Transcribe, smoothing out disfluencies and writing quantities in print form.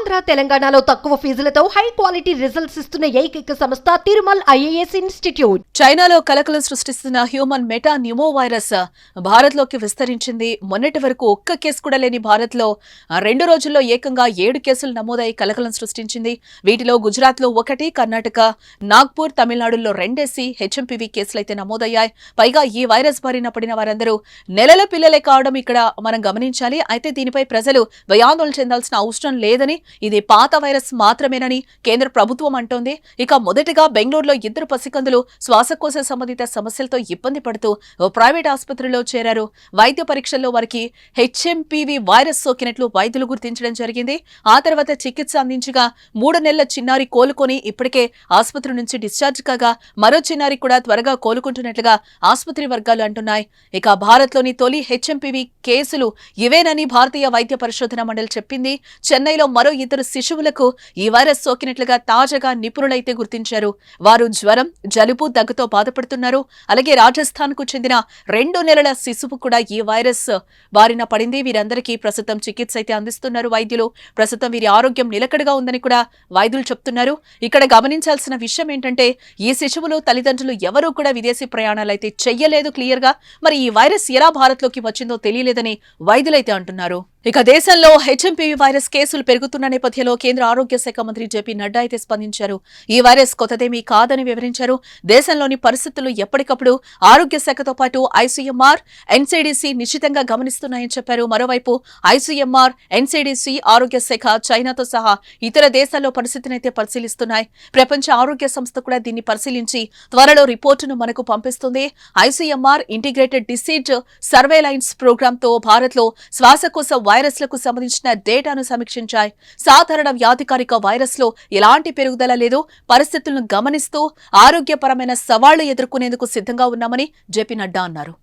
ఆంధ్ర తెలంగాణలో తక్కువ ఫీజులతో high quality results ఇస్తున్న ఏకైక సంస్థ తిరుమల్ ఐఏఎస్ ఇన్స్టిట్యూట్. చైనాలో కలకలం సృష్టిస్తున్న human metapneumovirus Bharat లోకి విస్తరించింది. మొన్నటి వరకు ఒక్క కేసు కూడా లేని భారత్ లో 2 రోజుల్లో ఏకంగా 7 కేసులు నమోదై కలకలం సృష్టించింది. వీటిలో గుజరాత్ లో 1, కర్ణాటక, నాగ్పూర్, తమిళనాడులో 2 హెచ్ఎంపీవీ కేసులైతే నమోదయ్యాయి. పైగా ఈ వైరస్ బారిన పడిన వారందరూ నెలల పిల్లలే కావడం ఇక్కడ మనం గమనించాలి. అయితే దీనిపై ప్రజలు భయాందోళన చెందాల్సిన అవసరం లేదని, ఇది పాత వైరస్ మాత్రమేనని కేంద్ర ప్రభుత్వం అంటోంది. ఇక మొదటిగా బెంగళూరులో 2 పసికందులు శ్వాసకోశ సంబంధిత సమస్యలతో ఇబ్బంది పడుతూ ఓ ప్రైవేట్ ఆసుపత్రిలో చేరారు. వైద్య పరీక్షల్లో వారికి హెచ్ఎంపీవీ వైరస్ సోకినట్లు వైద్యులు గుర్తించడం జరిగింది. ఆ తర్వాత చికిత్స అందించగా 3 నెలల చిన్నారి కోలుకొని ఇప్పటికే ఆసుపత్రి నుంచి డిశ్చార్జ్ కాగా మరో చిన్నారి కూడా త్వరగా కోలుకుంటున్నట్లుగా ఆసుపత్రి వర్గాలు అంటున్నాయి. ఇక భారత్లోని తొలి హెచ్ఎంపీవీ కేసులు ఇవేనని భారతీయ వైద్య పరిశోధన మండలి చెప్పింది. చెన్నైలో మరో 2 శిశువులకు ఈ వైరస్ సోకినట్లుగా తాజాగా నిపుణులైతే గుర్తించారు. వారు జ్వరం, జలుబు, దగ్గుతో బాధపడుతున్నారు. అలాగే రాజస్థాన్ కు చెందిన 2 నెలల శిశువు కూడా ఈ వైరస్ బారిన పడింది. వీరందరికీ ప్రస్తుతం చికిత్స అయితే అందిస్తున్నారు వైద్యులు. ప్రస్తుతం వీరి ఆరోగ్యం నిలకడగా ఉందని కూడా వైద్యులు చెప్తున్నారు. ఇక్కడ గమనించాల్సిన విషయం ఏంటంటే ఈ శిశువులు తల్లిదండ్రులు ఎవరూ కూడా విదేశీ ప్రయాణాలు అయితే చెయ్యలేదు క్లియర్ గా. మరి ఈ వైరస్ ఎలా భారత్లోకి వచ్చిందో తెలియలేదని వైద్యులైతే అంటున్నారు. ఇక దేశంలో హెచ్ఎంపీవీ వైరస్ కేసులు పెరుగుతున్న నేపథ్యంలో కేంద్ర ఆరోగ్య శాఖ మంత్రి జేపీ నడ్డా అయితే స్పందించారు. ఈ వైరస్ కొత్తదేమీ కాదని వివరించారు. దేశంలోని పరిస్థితులు ఎప్పటికప్పుడు ఆరోగ్య శాఖతో పాటు ఐసీఎంఆర్, ఎన్సీడీసీ నిశ్చితంగా గమనిస్తున్నాయని చెప్పారు. మరోవైపు ఐసీఎంఆర్, ఎన్సీడీసీ, ఆరోగ్య శాఖ చైనాతో సహా ఇతర దేశాల్లో పరిస్థితిని అయితే పరిశీలిస్తున్నాయి. ప్రపంచ ఆరోగ్య సంస్థ కూడా దీన్ని పరిశీలించి త్వరలో రిపోర్టును మనకు పంపిస్తుంది. ICMR integrated disease surveillance program తో భారత్ లో శ్వాసకోశ వైరస్లకు సంబంధించిన డేటాను సమీక్షించాయి. సాధారణ వ్యాధికారిక వైరస్ లో ఎలాంటి పెరుగుదల లేదు. పరిస్థితులను గమనిస్తూ ఆరోగ్యపరమైన సవాళ్లు ఎదుర్కొనేందుకు సిద్ధంగా ఉన్నామని జేపీ నడ్డా అన్నారు.